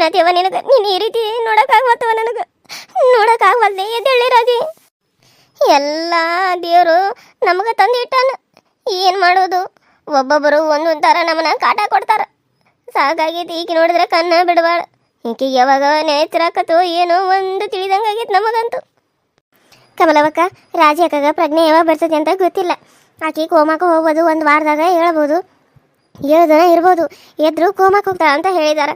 ಹೇಳತ್ತೀವ ನಿನಗೆ? ನೀನು ಈ ರೀತಿ ನೋಡೋಕ್ಕಾಗತ್ತವ ನನಗೆ, ನೋಡೋಕ್ಕಾಗವಲ್ದೆ. ಎದ್ದೇಳಿ ರಾಜಿ. ಎಲ್ಲ ದೇವರು ನಮಗೆ ತಂದಿಟ್ಟಾನ, ಏನು ಮಾಡೋದು? ಒಬ್ಬೊಬ್ಬರು ಒಂದೊಂದು ಥರ ನಮ್ಮನ್ನ ಕಾಟ ಕೊಡ್ತಾರೆ. ಸಾಕಾಗೈತಿ ಈಕೆ ನೋಡಿದ್ರೆ ಕಣ್ಣ ಬಿಡಬಾಳ. ಈಕೆಗೆ ಯಾವಾಗ ನೇತ್ರಾಕತ್ತೋ ಏನೋ ಒಂದು ತಿಳಿದಂಗಾಗೈತೆ ನಮಗಂತೂ. ಕಮಲವಕ್ಕ, ರಾಜಿ ಅಕ್ಕಗ ಪ್ರಜ್ಞೆ ಯಾವಾಗ ಬರ್ತದೆ ಅಂತ ಗೊತ್ತಿಲ್ಲ. ಆಕೆ ಕೋಮಾಕ ಹೋಗ್ಬೋದು, ಒಂದು ವಾರದಾಗ ಹೇಳ್ಬೋದು, 7 ದಿನ ಇರ್ಬೋದು. ಎದ್ರು ಕೋಮಾಕ್ಕೆ ಹೋಗ್ತಾಳ ಅಂತ ಹೇಳಿದಾರ.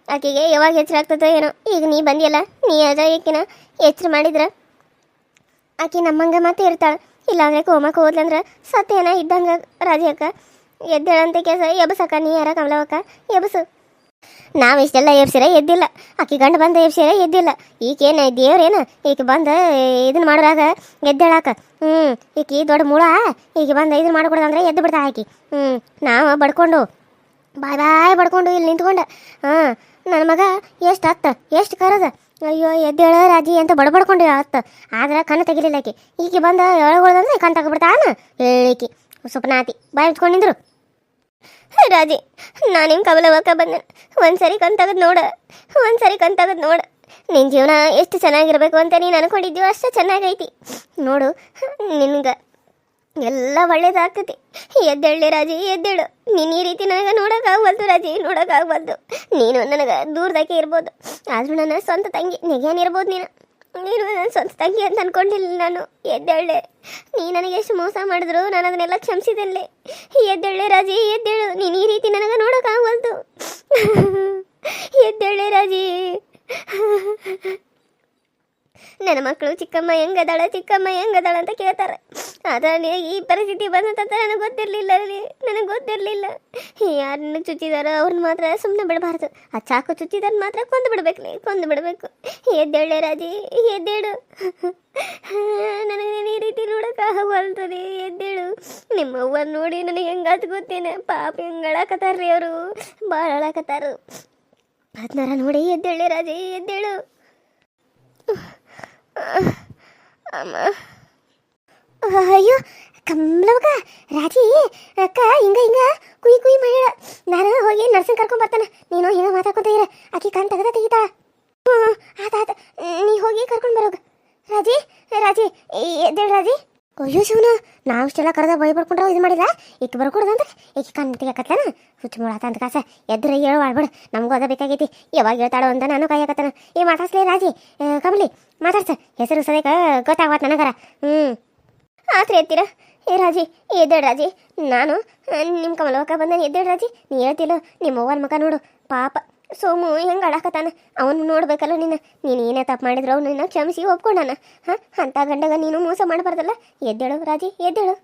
ಆಕೆಗೆ ಯಾವಾಗ ಎಚ್ಚರ ಆಗ್ತದೋ ಏನೋ. ಈಗ ನೀ ಬಂದಿಯಲ್ಲ, ನೀ ಅದ ಈಕಿನ ಎಚ್ಚರ ಮಾಡಿದ್ರೆ ಆಕೆ ನಮ್ಮಂಗೆ ಮತ್ತೆ ಇರ್ತಾಳೆ. ಇಲ್ಲಾಂದ್ರೆ ಕೋಮಕ್ಕೆ ಹೋದ್ಲಂದ್ರೆ ಸತ್ಯನ ಇದ್ದಂಗೆ. ರಾಜಿ ಅಕ್ಕ ಎದ್ದೇಳಂತೆ ಕೆಲಸ ಎಬ್ಸಕ್ಕ. ನೀ ಯಾರ ಕಮಲವಕ್ಕ? ಎಬ್ಸು. ನಾವು ಇಷ್ಟೆಲ್ಲ ಎಬ್ಸಿರ ಎದ್ದಿಲ್ಲ, ಆಕೆ ಗಂಡು ಬಂದ ಎಬ್ಸಿರ ಎದ್ದಿಲ್ಲ. ಈಕೇನು ದೇವ್ರೇನು ಈಕೆ ಬಂದು ಇದನ್ನ ಮಾಡೋರಾಗ ಎದ್ದೇಳಾಕ? ಈಕಿ ದೊಡ್ಡ ಮೂಳ. ಈಕೆ ಬಂದು ಇದನ್ನ ಮಾಡ್ಕೊಡ್ದಂದ್ರೆ ಎದ್ದು ಬಿಡ್ತಾಳೆ ಆಕಿ. ನಾವು ಬಡ್ಕೊಂಡು ಬಾಯ್ ಬಡ್ಕೊಂಡು ಇಲ್ಲಿ ನಿಂತ್ಕೊಂಡೆ. ನನ್ನ ಮಗ ಎಷ್ಟು ಹತ್ತ ಎಷ್ಟು ಕರದ, ಅಯ್ಯೋ ಎದ್ದೇಳ ರಾಜಿ ಅಂತ ಬಡ್ಬಡ್ಕೊಂಡು ಹತ್ತ. ಆದ್ರೆ ಕಣ್ಣು ತೆಗಿಲಿಲ್ಲ ಆಕಿ. ಈಕೆ ಬಂದು ಎಳಗೊಳ್ದಂದ್ರೆ ಕಣ್ ತಗೊಬಿಡ್ತಾನ. ಹೇಳಿಕಿ ಸ್ವಪ್ನಾತಿ ಬಾಯ್ ಇಟ್ಕೊಂಡು ನಿಂದ್ರು. ರಾಜಿ, ನಾನು ನಿಮ್ಮ ಕಮಲವಕ್ಕ ಬಂದೆ. ಒಂದ್ಸರಿ ಕಣ್ ತೆಗೆದು ನೋಡ, ಒಂದ್ಸರಿ ಕಣ್ ತೆಗೆದು ನೋಡ. ನಿನ್ನ ಜೀವನ ಎಷ್ಟು ಚೆನ್ನಾಗಿರ್ಬೇಕು ಅಂತ ನೀನು ಅನ್ಕೊಂಡಿದ್ದೀವೋ ಅಷ್ಟೇ ಚೆನ್ನಾಗೈತಿ ನೋಡು. ನಿನ್ಗೆ ಎಲ್ಲ ಒಳ್ಳೇದಾಗ್ತೈತಿ. ಎದ್ದೇಳಿ ರಾಜಿ, ಎದ್ದೇಳು. ನೀನು ಈ ರೀತಿ ನನಗೆ ನೋಡೋಕ್ಕಾಗಬಲ್ದು ರಾಜಿ, ನೋಡೋಕ್ಕಾಗಬಲ್ದು. ನೀನು ನನಗೆ ದೂರದಾಗೆ ಇರ್ಬೋದು, ಆದರೂ ನನ್ನ ಸ್ವಂತ ತಂಗಿ ನೆಗೆನಿರ್ಬೋದು. ನೀನು ನನ್ನ ಸ್ವಂತ ತಂಗಿ ಅಂತ ಅನ್ಕೊಂಡಿಲ್ಲ ನಾನು. ಎದ್ದೇಳೆ. ನೀ ನನಗೆ ಎಷ್ಟು ಮೋಸ ಮಾಡಿದ್ರು ನಾನು ಅದನ್ನೆಲ್ಲ ಕ್ಷಮಿಸಿದಲ್ಲೇ. ಎದ್ದೇಳೆ ರಾಜಿ, ಎದ್ದೇಳು. ನೀನು ಈ ರೀತಿ ನನಗೆ ನೋಡೋಕ್ಕಾಗಬಲ್ದು. ಎದ್ದೇಳೆ ರಾಜಿ. ನನ್ನ ಮಕ್ಕಳು ಚಿಕ್ಕಮ್ಮ ಹೆಂಗದಾಳ, ಚಿಕ್ಕಮ್ಮ ಹೆಂಗದಾಳ ಅಂತ ಕೇಳ್ತಾರೆ. ಆದರೆ ಈ ಪರಿಸ್ಥಿತಿ ಬಂದಂತ ನನಗೆ ಗೊತ್ತಿರಲಿಲ್ಲ, ನನಗೆ ಗೊತ್ತಿರಲಿಲ್ಲ. ಯಾರನ್ನ ಚುಚ್ಚಿದಾರೋ ಅವ್ರನ್ನ ಮಾತ್ರ ಸುಮ್ಮನೆ ಬಿಡಬಾರ್ದು. ಆ ಚಾಕು ಚುಚ್ಚಿದಾರ ಮಾತ್ರ ಕೊಂದು ಬಿಡಬೇಕು. ಎದ್ದೇಳೆ ರಾಜಿ, ಎದ್ದೇಳು. ನನಗೆ ಈ ರೀತಿ ನೋಡೋಕ್ಕಾಗಲ್ತದೆ. ಎದ್ದೇಳು. ನಿಮ್ಮವ್ವ ನೋಡಿ ನನಗೆ ಹೆಂಗಾತು ಗೊತ್ತೇನೆ. ಪಾಪ ಹೆಂಗೆ ಅಳಕತ್ತಾರ್ರಿ ಅವರು, ಭಾಳ ಅಳಕತ್ತಾರು. ಅದನ್ನಾರ ನೋಡಿ ಎದ್ದೇಳೆ ರಾಜಿ, ಎದ್ದೇಳು. ಅಮ್ಮ, ಅಯ್ಯೋ ಕಮಲವಕ್ಕ, ರಾಜಿ ಅಕ್ಕ ಹಿಂಗ ಕುಯ್ ಮಾಡ್ಯಾಳ. ನಾನು ಹೋಗಿ ನರ್ಸನ್ ಕರ್ಕೊಂಡ್ ಬರ್ತಾನೆ. ನೀನು ಹಿಂಗ ಮಾತಾಡ್ಕೊತ ಇರ, ಆಕಿ ಕಣ್ ತೆಗೆದಾಳ. ಆತ ನೀ ಹೋಗಿ ಕರ್ಕೊಂಡು ಬರೋಗ. ರಾಜಿ ಎದ್ದೇಳು ರಾಜಿ. ಅಯ್ಯೋ ಶಿವನ, ನಾವು ಇಷ್ಟೆಲ್ಲ ಕರೆದ ಬೈ ಬರ್ಕೊಂಡ್ರೆ ಇದು ಮಾಡಿಲ್ಲ. ಈಕೆ ಬರ್ಕೊಡ್ದಂದ್ರೆ ಈಕೆ ಕಣ್ ತೆಗಿಯಕತ್ತನ. ಹುಚ್ಚು ಮೂಳಾತ ಅಂತ ಕಾಸ. ಎದ್ರೆ ಹೇಳು ಆಡ್ಬೇಡ, ನಮಗೂ ಅದ ಬೇಕಾಗೈತಿ. ಯಾವಾಗ ಹೇಳ್ತಾಳೋ ಅಂತ ನಾನು ಕಾಯಕತ್ತನ. ಮಾತಾಡ್ಸ್ಲೇ ರಾಜಿ, ಕಮಲಿ ಮಾತಾಡ್ಸ. ಹೆಸರು ಸದ್ಯಕ ಗೊತ್ತಾಗತ್ತ ನನಗರ. ಆತ್ರಿ ಎತ್ತೀರ. ರಾಜಿ ಎದ್ದೇಳು ರಾಜಿ. ನಾನು ನಿಮ್ಮ ಕಮಲವಕ್ಕ ಬಂದಾನೆ. ಎದ್ದೇಳು ರಾಜಿ. ನೀ ಹೇಳ್ತಿಲ್ಲ, ನಿಮ್ಮ ಅವ್ವನ ಮಗ ನೋಡು ಪಾಪ. ಸೋಮು ಹೆಂಗೆ ಅಳಾಕತ್ತಾನ, ಅವನು ನೋಡ್ಬೇಕಲ್ಲ. ನೀನು ಏನೇ ತಪ್ಪು ಮಾಡಿದ್ರು ಅವ್ನು ನಿನ್ನ ಕ್ಷಮಿಸಿ ಒಪ್ಕೊಂಡಾನ. ಅಂಥ ಗಂಡಗ ನೀನು ಮೋಸ ಮಾಡಬಾರ್ದಲ್ಲ. ಎದ್ದೇಳು ರಾಜಿ, ಎದ್ದೇಳು.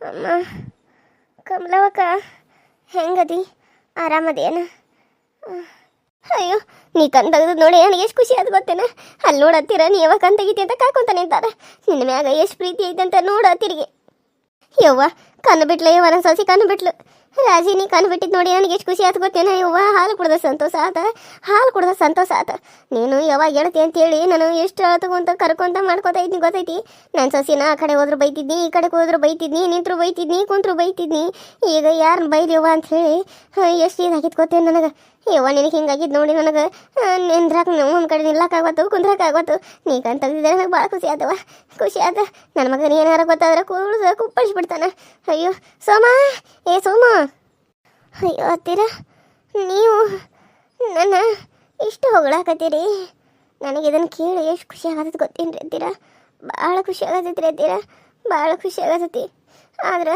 ಅಮ್ಮ ಕಮಲವಕ್ಕ ಹೆಂಗದಿ, ಆರಾಮದೇನ? ಅಯ್ಯೋ, ನೀ ಕಣ್ ತೆಗೆದು ನೋಡಿ ನನಗೆ ಎಷ್ಟು ಖುಷಿ ಆದ ಗೊತ್ತೇನ. ಅಲ್ಲಿ ನೋಡತ್ತೀರ, ನೀ ಯಾವಾಗ ಕಣ್ ತೆಗಿತಿ ಅಂತ ಕಾಕೊಂತ ನಿಂತಾರ. ನಿನ್ನ ಮ್ಯಾಗ ಎಷ್ಟು ಪ್ರೀತಿ ಐತೆ ಅಂತ ನೋಡತ್ತೀರಿಗೆ. ಯವ್ವ ಕಣ್ಣು ಬಿಟ್ಲು, ಯವ್ವ ನನ್ನ ಸೊಸಿ ಕಣ್ಣು ಬಿಟ್ಲು. ರಾಜಿ ನೀ ಕಣ್ಣು ಬಿಟ್ಟಿದ್ದು ನೋಡಿ ನನಗೆ ಎಷ್ಟು ಖುಷಿ ಆಯ್ತು ಗೊತ್ತೇನ. ಯವ್ವ ಹಾಲು ಕುಡ್ದ ಸಂತೋಷ ಆತ. ನೀನು ಯಾವಾಗ ಹೇಳ್ತಿ ಅಂತೇಳಿ ನಾನು ಎಷ್ಟು ತಗೊಂತ ಕರ್ಕೊಂತ ಮಾಡ್ಕೊತಾ ಇದ್ನಿ ಗೊತ್ತೈತಿ. ನನ್ನ ಸೊಸಿನ ಆ ಕಡೆ ಹೋದ್ರು ಬೈತಿದ್ನಿ, ಈ ಕಡೆಗೆ ಹೋದ್ರು ಬೈತಿದ್ನಿ, ನಿಂತರು ಬೈತಿದ್ನಿ, ಕುಂತರು ಬೈತಿದ್ನಿ. ಈಗ ಯಾರನ್ನ ಬೈದ್ಯವ್ವ ಅಂತ ಹೇಳಿ ಎಷ್ಟು ಇದಾಗಿತ್ತು ಗೊತ್ತೇನು ನನಗೆ. ಯವ್ವ ನಿನಗೆ ಹಿಂಗಾಗಿದ್ದು ನೋಡಿ ನನಗೆ ನಿಂದ್ರಾಕ ಒಂದು ಕಡೆ ನಿಲ್ಲಕ್ಕಾಗತ್ತು, ಕುಂದ್ರಕ್ಕಾಗತ್ತು. ನೀ ಕಣ್ ತೆಗ್ದಿದ್ದೆ ನನಗೆ ಭಾಳ ಖುಷಿ ಆತ. ನನ್ನ ಮಗನ ಏನಾರ ಗೊತ್ತಾದ್ರೆ ಕುಪ್ಪಳಿಸ್ಬಿಡ್ತಾನ. ಅಯ್ಯೋ ಸೋಮ, ಸೋಮ. ಅಯ್ಯೋ ಹತ್ತೀರ, ನೀವು ನನ್ನ ಇಷ್ಟು ಹೊಗಳಾಕತ್ತೀರಿ. ನನಗೆ ಇದನ್ನು ಕೇಳಿ ಎಷ್ಟು ಖುಷಿ ಆಗತ್ತೈತಿ ಗೊತ್ತೇನು ರೀ ಅತ್ತೀರ. ಭಾಳ ಖುಷಿ ಆಗತೈತಿ ರೀ ಅತ್ತೀರ, ಭಾಳ ಖುಷಿ ಆಗತೈತಿ. ಆದ್ರೆ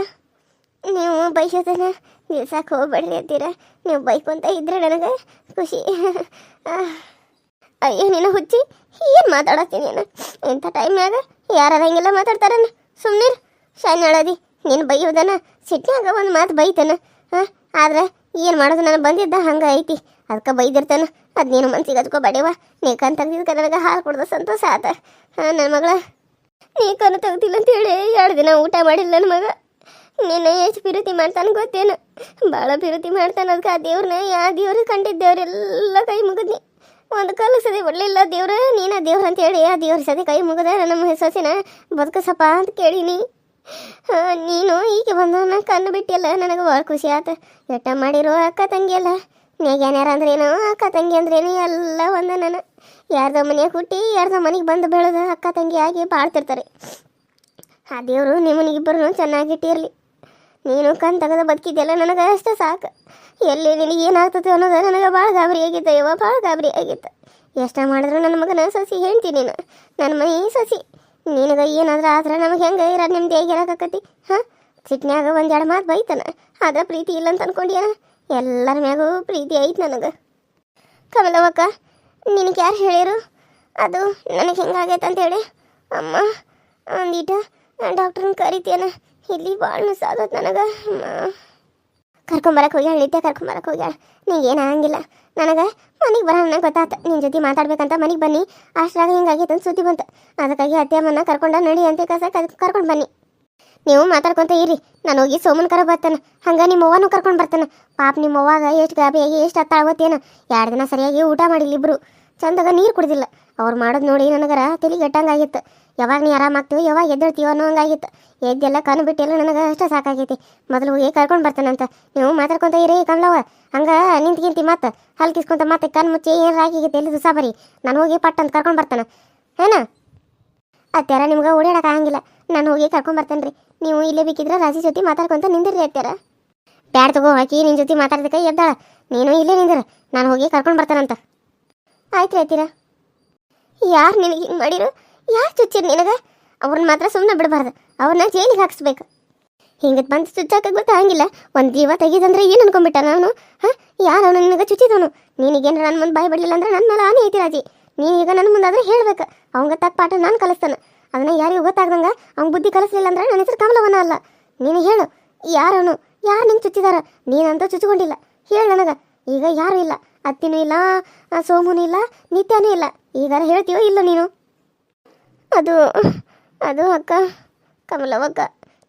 ನೀವು ಬೈಸೋದನ್ನ ನಿಲ್ಸಕ್ಕೆ ಹೋಗ್ಬೇಡ್ರಿ ಅತ್ತೀರ. ನೀವು ಬೈಕೊಂತ ಇದ್ರೆ ನನಗೆ ಖುಷಿ. ಅಯ್ಯೋ ನೀನು ಹುಚ್ಚಿ, ಏನು ಮಾತಾಡತ್ತೀನಿ ನೀನು ಇಂಥ ಟೈಮ್ನಾಗ? ಯಾರು ಹಿಂಗೆಲ್ಲ ಮಾತಾಡ್ತಾರನ? ಸುಮ್ಮನೆ ಶಾನ್ ಹೇಳದಿ. ನೀನು ಬೈಯೋದನ ಸಿಟ್ನಾಗ ಒಂದು ಮಾತು ಬೈತಾನ. ಆದ್ರೆ ಏನು ಮಾಡೋದು, ನಾನು ಬಂದಿದ್ದ ಹಂಗೆ ಐತಿ, ಅದಕ್ಕೆ ಬೈದಿರ್ತಾನ. ಅದು ನೀನು ಮನ್ಸಿಗೆ ಹಚ್ಕೋಬೇಡವ. ನೀ ಕಣ್ ತೆಗ್ದಿದ್ದಕ್ಕೆ ನನಗೆ ಹಾಲು ಕುಡ್ದು ಸಂತೋಷ ಆತ. ನನ್ನ ಮಗಳ ನೀ ಕಣ್ಣು ತೆಗ್ದಿಲ್ಲ ಅಂತೇಳಿ 2 ದಿನ ಊಟ ಮಾಡಿಲ್ಲ ನನ್ನ ಮಗ. ನಿನ್ನ ಎಷ್ಟು ಪಿರುತಿ ಮಾಡ್ತಾನೆ ಗೊತ್ತೇನು? ಭಾಳ ಪಿರುತಿ ಮಾಡ್ತಾನೆ. ಅದಕ್ಕೆ ಆ ದೇವ್ರನ್ನ ಯಾವ ದೇವ್ರು ಕಂಡಿದ್ದೇವ್ರೆಲ್ಲ ಕೈ ಮುಗಿದ್ನಿ. ಒಂದು ಕಾಲ ಸದಿ ಬರಲಿಲ್ಲ ದೇವ್ರ, ನೀನ ದೇವ್ರ ಅಂತೇಳಿ ಆ ದೇವ್ರ ಸದಿ ಕೈ ಮುಗಿದ ನಮ್ಮ ಸೊಸಿನ ಬದುಕಸಪ್ಪ ಅಂತ ಕೇಳೀನಿ. ನೀನು ಈಗ ಬಂದ ಕಣ್ಣು ಬಿಟ್ಟಿಲ್ಲ, ನನಗೆ ಭಾಳ ಖುಷಿ ಆತ. ಎಟ್ಟ ಮಾಡಿರೋ ಅಕ್ಕ ತಂಗಿ ಅಲ್ಲ, ನೇಗ್ಯಾನ್ಯಾರ ಅಂದ್ರೇನು ಅಕ್ಕ ತಂಗಿ ಅಂದ್ರೇನು ಎಲ್ಲ ಒಂದ ನಾನು ಯಾರ್ದೋ ಮನೆಗೆ ಹುಟ್ಟಿ ಯಾರ್ದೋ ಮನೆಗೆ ಬಂದು ಬೆಳೆದ ಅಕ್ಕ ತಂಗಿ ಆಗಿ ಬಾಳ್ತಿರ್ತಾರೆ. ಆ ದೇವರು ನಿಮ್ಮನಿಗಿಬ್ಬರೂ ಚೆನ್ನಾಗಿಟ್ಟಿರಲಿ. ನೀನು ಕಣ್ ತೆಗೆದು ಬದುಕಿದ್ದೆಲ್ಲ ನನಗೆ ಅಷ್ಟೇ ಸಾಕು. ಎಲ್ಲಿ ನಿನಗೆ ಏನಾಗ್ತದೆ ಅನ್ನೋದು ನನಗೆ ಭಾಳ ಗಾಬರಿ ಆಗಿತ್ತು. ಯವ್ವ ಭಾಳ ಗಾಬರಿ ಆಗಿತ್ತು. ಎಷ್ಟು ಮಾಡಿದ್ರು ನನ್ನ ಮಗನ ಸಸಿ ಹೇಳ್ತೀನಿ ನೀನು, ನನ್ನ ಮನೆ ಸಸಿ. ನಿನಗೆ ಏನಾದ್ರೂ ಆದ್ರೆ ನಮಗೆ ಹೆಂಗೆ ಇರೋ ನಿಮ್ದು ಹೇಗಿರಕತ್ತಿ? ಹಾಂ, ಸಿಟ್ನ್ಯಾಗ ಒಂದೆರಡು ಮಾತು ಬೈತಾನ, ಆದ್ರೆ ಪ್ರೀತಿ ಇಲ್ಲ ಅಂತ ಅನ್ಕೊಂಡ್ಯಾನ. ಎಲ್ಲರ ಮ್ಯಾಗೂ ಪ್ರೀತಿ ಐತೆ ನನಗೆ. ಕಮಲವಕ್ಕ, ನಿನಗೆ ಯಾರು ಹೇಳಿರು ಅದು ನನಗೆ ಹೆಂಗಾಗೈತೆ ಅಂತೇಳಿ? ಅಮ್ಮ ಒಂದೀಟ ಡಾಕ್ಟ್ರನ್ನ ಕರಿತೇನ, ಇಲ್ಲಿ ಭಾಳ ಮಿಸ್ಸಾದತ್ ನನಗೆ. ಕರ್ಕೊಂಬರಕ್ಕೆ ಹೋಗ್ಯಾಳ, ನಿತ್ಯ ಕರ್ಕೊಂಬರಕ್ಕೆ ಹೋಗ್ಯಾಳ. ನೀಗೇನು ಆಗಂಗಿಲ್ಲ. ನನಗೆ ಮನೆಗೆ ಬರೋಣ ಗೊತ್ತಾತ, ನಿನ್ನ ಜೊತೆ ಮಾತಾಡ್ಬೇಕಂತ ಮನೆಗೆ ಬನ್ನಿ. ಅಷ್ಟ್ರಾಗ ಹಿಂಗಾಗೈತೆ ಅಂತ ಸುದ್ದಿ ಬಂತು. ಅದಕ್ಕಾಗಿ ಅತ್ತೆಯಮ್ಮನ ಕರ್ಕೊಂಡ ನಡಿ ಅಂತ ಕರ್ಕೊಂಡು ಬನ್ನಿ. ನೀವು ಮಾತಾಡ್ಕೊತ ಇರಿ, ನಾನು ಹೋಗಿ ಸೋಮನ್ ಕರ ಬರ್ತಾನೆ. ಹಂಗೆ ನಿಮ್ಮ ಅವ್ವನೂ ಕರ್ಕೊಂಡು ಬರ್ತಾನೆ. ಪಾಪ ನಿಮ್ಮ ಅವ್ವಾಗ ಎಷ್ಟು ಗಾಬರಿಯಾಗಿ ಎಷ್ಟು ಹತ್ತಾಳವತ್ತೇನು. 2 ದಿನ ಸರಿಯಾಗಿ ಊಟ ಮಾಡಿಲ್ಲ ಇಬ್ಬರು. ಚಂದಾಗ ನೀರು ಕುಡ್ದಿಲ್ಲ. ಅವ್ರು ಮಾಡೋದು ನೋಡಿ ನನಗರ ತಲೆ ಗಟ್ಟಂಗಾಗಿತ್ತು. ಯಾವಾಗ ನೀ ಆರಾಮಾಗ್ತೀವಿ, ಯಾವಾಗ ಎದ್ದೇಳ್ತೀವೋ ಅನ್ನೋ ಹಂಗಾಗಿತ್ತು. ಎದ್ದೆಲ್ಲ ಕಣ್ಣು ಬಿಟ್ಟೆಲ್ಲ ನನಗೆ ಅಷ್ಟೇ ಸಾಕಾಗೈತಿ. ಮೊದಲು ಹೋಗಿ ಕರ್ಕೊಂಡು ಬರ್ತಾನಂತ. ನೀವು ಮಾತಾಡ್ಕೊತ ಇರಿ ಕಮಲವ್ವ. ಹಂಗೆ ನಿಂತ್ಕಿಂತಿ ಮತ್ತೆ ಹಲ್ಕಿಸ್ಕೊಂತ ಮತ್ತೆ ಕಣ್ಣು ಮುಚ್ಚಿ ಏನು ರಾಗಿಗೈತೆ ಎಲ್ಲಿ ದಿವಸ ಬರೀ. ನಾನು ಹೋಗಿ ಪಟ್ ಅಂತ ಕರ್ಕೊಂಡು ಬರ್ತಾನೆ. ಏನ ಅತ್ಯಾರ ನಿಮ್ಗೆ ಓಡಾಡಕ್ಕೆ ಆಗಂಗಿಲ್ಲ, ನಾನು ಹೋಗಿ ಕರ್ಕೊಂಡು ಬರ್ತೇನೆ ರೀ. ನೀವು ಇಲ್ಲೇ ಬೇಕಿದ್ರೆ ರಾಜಿ ಜೊತೆ ಮಾತಾಡ್ಕೊತ ನಿಂದಿರಿ ಅತ್ಯಾರ. ಬ್ಯಾಡ್ ತಗೋ, ಹಾಕಿ ನಿನ್ನ ಜೊತೆ ಮಾತಾಡ್ದಕ್ಕೆ ಎದ್ದಾಳ. ನೀನು ಇಲ್ಲೇ ನಿಂದಿರ, ನಾನು ಹೋಗಿ ಕರ್ಕೊಂಡು ಬರ್ತಾನಂತ. ಆಯ್ತು ರೀ ಅತ್ತೀರ. ಯಾರು ನಿನಗೆ ಹಿಂಗೆ ಮಾಡಿರು? ಯಾರು ಚುಚ್ಚಿರು ನಿನಗೆ? ಅವ್ರನ್ನ ಮಾತ್ರ ಸುಮ್ಮನೆ ಬಿಡಬಾರ್ದು, ಅವ್ರನ್ನ ಜೈಲಿಗೆ ಹಾಕಿಸ್ಬೇಕು. ಹಿಂಗೆ ಬಂದು ಚುಚ್ಚಾಕ ಗೊತ್ತಾಗಿಲ್ಲ. ಒಂದು ಜೀವ ತೆಗೀದಂದ್ರೆ ಏನು ಅನ್ಕೊಂಡ್ಬಿಟ್ಟ ನಾನು? ಹಾಂ, ಯಾರು ಅವನು ನಿನಗೆ ಚುಚ್ಚಿದವನು? ನೀನಿಗೇನು ನನ್ನ ಮುಂದೆ ಬಾಯಿ ಬಿಡಲಿಲ್ಲ ಅಂದ್ರೆ ನನ್ನ ಮೇಲೆ ಆನೆ ಐತಿ ರಾಜಿ. ನೀನೀಗ ನನ್ನ ಮುಂದಾದ್ರೆ ಹೇಳ್ಬೇಕು. ಅವಂಗೆ ತಕ್ಕ ಪಾಠ ನಾನು ಕಲಿಸ್ತಾನೆ. ಅದನ್ನ ಯಾರಿಗೂ ಗೊತ್ತಾಗ್ದಂಗೆ ಅವ್ನ ಬುದ್ಧಿ ಕಲಿಸ್ಲಿಲ್ಲ ಅಂದ್ರೆ ನನ್ನ ಹೆಸರು ಕಮಲವನ ಅಲ್ಲ. ನೀನು ಹೇಳು, ಯಾರವನು? ಯಾರು ನಿಂಗೆ ಚುಚ್ಚಿದಾರ? ನೀನಂತೂ ಚುಚ್ಚಿಕೊಂಡಿಲ್ಲ. ಹೇಳು ನನಗೆ. ಈಗ ಯಾರೂ ಇಲ್ಲ, ಅತ್ತಿನೂ ಇಲ್ಲ, ಸೋಮುನೂ ಇಲ್ಲ, ನಿತ್ಯನೂ ಇಲ್ಲ. ಈಗಾರ ಹೇಳ್ತೀವೋ ಇಲ್ಲ ನೀನು? ಅದು ಅದು ಅಕ್ಕ, ಕಮಲವಕ್ಕ,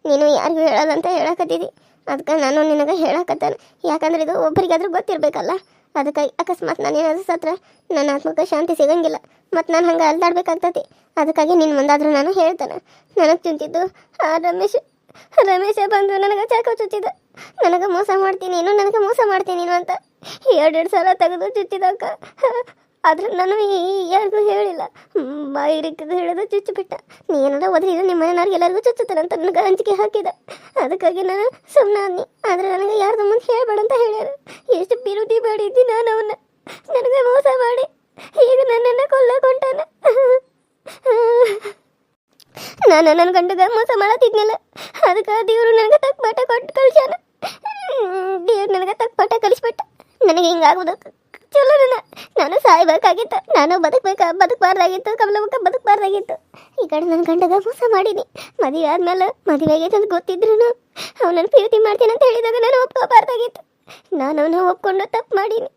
ನೀನು ಯಾರಿಗೂ ಹೇಳೋದಂತ ಹೇಳಕತ್ತಿದ್ದಿ. ಅದಕ್ಕೆ ನಾನು ನಿನಗೆ ಹೇಳಕತ್ತಾನೆ. ಯಾಕಂದ್ರೆ ಇದು ಒಬ್ಬರಿಗಾದ್ರೂ ಗೊತ್ತಿರಬೇಕಲ್ಲ. ಅದಕ್ಕೆ ಅಕಸ್ಮಾತ್ ನಾನು ಏನಾದರೂ ಸತ್ರ ನನ್ನ ಆತ್ಮಕ್ಕೆ ಶಾಂತಿ ಸಿಗಂಗಿಲ್ಲ. ಮತ್ತು ನಾನು ಹಂಗೆ ಅಲ್ದಾಡ್ಬೇಕಾಗ್ತತಿ. ಅದಕ್ಕಾಗಿ ನಿನ್ನ ಮುಂದಾದರೂ ನಾನು ಹೇಳ್ತಾನೆ. ನನಗೆ ತಿಂತಿದ್ದು ಆ ರಮೇಶ ಬಂದು ನನಗೆ ಚಾಕು ಚುಚ್ಚಿದ. ನನಗೆ ಮೋಸ ಮಾಡ್ತೀನಿ ನೀನು, ನನಗೆ ಮೋಸ ಮಾಡ್ತೀನಿ ನೀನು ಅಂತ 2 ಸಲ ತೆಗೆದು ಚುಚ್ಚಿದಕ್ಕ. ಆದ್ರೆ ನಾನು ಯಾರಿಗೂ ಹೇಳಿಲ್ಲ. ಬಾಯಿ ರಿಕ್ಕದು ಹೇಳಿದು ಚುಚ್ಚಿಬಿಟ್ಟ. ನೀನಾರ ಓದ್ರಿದ್ರೆ ನಿಮ್ಮ ಮನೆಯವ್ರಿಗೆ ಎಲ್ಲರಿಗೂ ಚುಚ್ಚುತ್ತಾನಂತ ನನಗೆ ಅಂಜಿಕೆ ಹಾಕಿದ. ಅದಕ್ಕಾಗಿ ನಾನು ಸುಮ್ಮನೆ ಅನ್ನಿ. ಆದರೆ ನನಗೆ ಯಾರ್ದು ಮುಂದೆ ಹೇಳ್ಬೇಡ ಅಂತ ಹೇಳ್ಯಾರ. ಎಷ್ಟು ಬಿರುದಿ ಮಾಡಿದ್ದಿ ನಾನು ಅವನ್ನ. ನನಗೆ ಮೋಸ ಮಾಡಿ ಈಗ ನನ್ನನ್ನು ಕೊಲ್ಲಕೊಂಟಾನ. ನಾನು ನನ್ನ ಗಂಡಗ ಮೋಸ ಮಾಡತ್ತಿದ್ನಿಲ್ಲ. ಅದಕ್ಕೆ ದೇವರು ನನಗೆ ತಕ್ಕ ಪಾಠ ಕೊಟ್ಟು ಕಳಿಸ್ಯಾನ. ದೇವ್ರು ನನಗೆ ತಕ್ಕ ಪಾಠ ಕಲಿಸ್ಬಿಟ್ಟ. ನನಗೆ ಹಿಂಗಾಗೋದಕ್ಕೆ ಚಲೋ ನಾನು ಸಾಯ್ಬೇಕಾಗಿತ್ತು. ನಾನು ಬದುಕಬಾರ್ದಾಗಿತ್ತು. ಕಮಲವಕ್ಕ ಬದುಕಬಾರ್ದಾಗಿತ್ತು. ಈ ಕಡೆ ನನ್ನ ಗಂಡಗ ಮೋಸ ಮಾಡೀನಿ. ಮದುವೆ ಆದ್ಮೇಲೆ ಮದುವೆ ಆಗೈತೆ ಅಂತ ಗೊತ್ತಿದ್ರು ಅವನನ್ನು ಪ್ರೀತಿ ಮಾಡ್ತೀನಿ ಅಂತ ಹೇಳಿದಾಗ ನಾನು ಒಪ್ಕೋಬಾರ್ದಾಗಿತ್ತು. ನಾನು ಅವನು ಒಪ್ಕೊಂಡು ತಪ್ಪು ಮಾಡೀನಿ.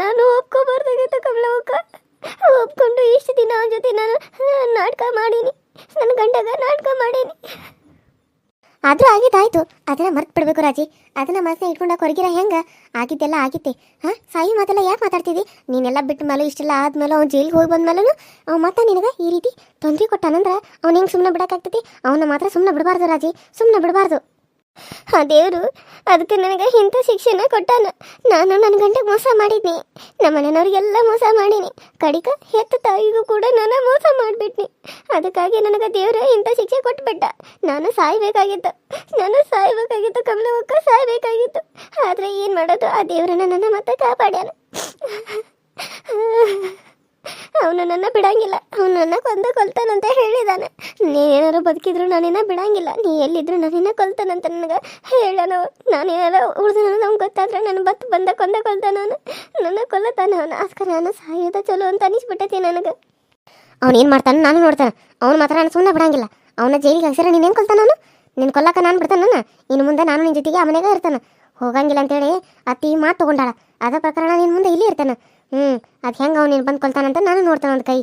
ನಾನು ಒಪ್ಕೋಬಾರ್ದಾಗಿತ್ತು ಕಮಲವಕ್ಕ. ಒಪ್ಕೊಂಡು ಇಷ್ಟು ದಿನ ಅವನ ಜೊತೆ ನಾನು ನಾಟಕ ಮಾಡೀನಿ. ನನ್ನ ಗಂಡಗ ನಾಟಕ ಮಾಡೀನಿ. ಆದರೂ ಆಗಿದ್ದಾಯ್ತು. ಅದನ್ನ ಮರ್ತು ಬಿಡ್ಬೇಕು ರಾಜಿ. ಅದನ್ನ ಮನಸ್ಸಿನ ಇಟ್ಕೊಂಡಾಗ ಹೊರಗಿರ ಹೆಂಗೆ ಆಗಿದ್ದೆಲ್ಲ ಆಗಿತ್ತೆ. ಹಾಂ, ಸಾಯಿ ಮಾತೆಲ್ಲ ಯಾಕೆ ಮಾತಾಡ್ತಿದ್ದಿ? ನೀನೆಲ್ಲ ಬಿಟ್ಟ ಮೇಲೆ ಇಷ್ಟೆಲ್ಲ ಆದ್ಮೇಲೆ ಅವ್ನು ಜೈಲಿಗೆ ಹೋಗಿ ಬಂದ್ಮೇಲೂ ಅವ್ನು ಮತ್ತೆ ನಿನಗೆ ಈ ರೀತಿ ತೊಂದರೆ ಕೊಟ್ಟಾನಂದ್ರೆ ಅವ್ನು ಹೆಂಗೆ ಸುಮ್ಮನೆ ಬಿಡೋಕ್ಕಾಗ್ತೈತಿ? ಅವನ್ನ ಮಾತ್ರ ಸುಮ್ಮನೆ ಬಿಡಬಾರ್ದು ರಾಜಿ, ಸುಮ್ಮನೆ ಬಿಡಬಾರ್ದು. ಆ ದೇವರು ಅದಕ್ಕೆ ನನಗೆ ಇಂಥ ಶಿಕ್ಷೆನ ಕೊಟ್ಟಾನ. ನಾನು ನನ್ನ ಗಂಟೆಗೆ ಮೋಸ ಮಾಡಿದ್ನಿ. ನಮ್ಮ ಮನೆಯವ್ರಿಗೆಲ್ಲ ಮೋಸ ಮಾಡೀನಿ. ಕಡಿಕ ಹೆತ್ತ ತಾಯಿಗೂ ಕೂಡ ನಾನು ಮೋಸ ಮಾಡಿಬಿಟ್ನಿ. ಅದಕ್ಕಾಗಿ ನನಗೆ ದೇವರು ಇಂಥ ಶಿಕ್ಷೆ ಕೊಟ್ಬಿಟ್ಟ. ನಾನು ಸಾಯ್ಬೇಕಾಗಿತ್ತು ಕಮಲವಕ್ಕ, ಸಾಯ್ಬೇಕಾಗಿತ್ತು. ಆದರೆ ಏನು ಮಾಡೋದು, ಆ ದೇವರನ್ನ ನನ್ನ ಮತ್ತೆ ಕಾಪಾಡ್ಯಾನ. ಅವನು ನನ್ನ ಬಿಡಂಗಿಲ್ಲ. ಅವನು ನನ್ನ ಕೊಲ್ತಾನಂತ ಹೇಳಿದಾನೆ. ನೀನೇನಾರು ಬದುಕಿದ್ರು ನಾನಿನ್ನ ಬಿಡಂಗಿಲ್ಲ. ನೀ ಎಲ್ಲಿದ್ರು ನಾನಿನ್ನ ಕೊಲ್ತಾನಂತ ನನಗೆ ಹೇಳೋಣ. ನಾನೇನಾರು ಉಳಿದು ನನಗೆ ಅವ್ನು ಗೊತ್ತಾದ್ರೆ ನನ್ನ ಕೊಲ್ತಾನ ಅವನು. ನನ್ನ ಕೊಲ್ಲತಾನ ಅವನು. ಆಸ್ಕರ ನಾನು ಸಾಯೋದ ಚಲೋ ಅಂತ ಅನಿಸ್ಬಿಟ್ಟೈತಿ ನನಗೆ. ಅವ್ನೇನು ಮಾಡ್ತಾನೆ ನಾನು ನೋಡ್ತಾನೆ. ಅವ್ನು ಮಾತ್ರ ನಾನು ಸುಮ್ಮನೆ ಬಿಡಂಗಿಲ್ಲ. ಅವನ ಜೈಲಿಗೆ ಹಾಕ್ಸಿರ ನೀನು ಹೆಂಗೆ ಕೊಲ್ತಾನ? ಅವನು ನಿನ್ನ ಕೊಲ್ಲಕ್ಕ ನಾನು ಬಿಡ್ತಾನ? ಇನ್ನು ಮುಂದೆ ನಾನು ನಿನ್ನ ಜೊತೆಗೆ ಮನೆಗೆ ಇರ್ತಾನೆ. ಹೋಗಂಗಿಲ್ಲ ಅಂತೇಳಿ ಅತ್ತಿ ಮಾತು ತೊಗೊಂಡಾಳ. ಅದ ಪ್ರಕರಣ ನಿನ್ನ ಮುಂದೆ ಇಲ್ಲಿ ಇರ್ತಾನೆ. ಅದು ಹೆಂಗೆ ಅವ್ನು ನೀನು ಬಂದು ಕೊಲ್ತಾನಂತ ನಾನು ನೋಡ್ತಾನೆ ಒಂದು ಕೈ.